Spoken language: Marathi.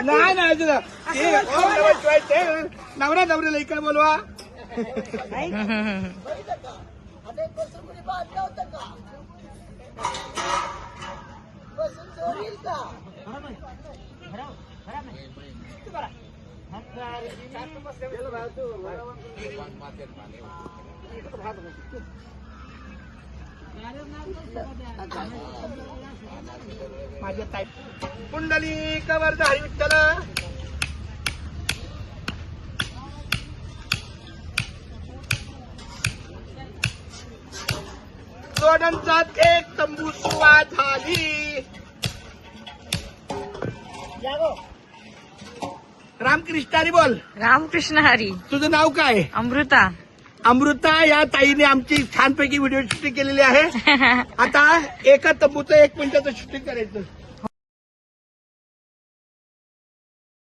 नाही नाही तुला नवरा नवऱ्याला इकडे बोलवा. माझ्या ताई कुंडली कवर हरी विठ्ठल. जोडांचा एक तंबू सुवा झाली. रामकृष्ण हरी बोल. रामकृष्ण हरी. तुझं नाव काय? अमृता. अमृता या ताईने आमची छानपैकी व्हिडिओ शूटिंग केलेली आहे. आता एका तंबूचं 1 मिनिटाचं शूटिंग करायचं.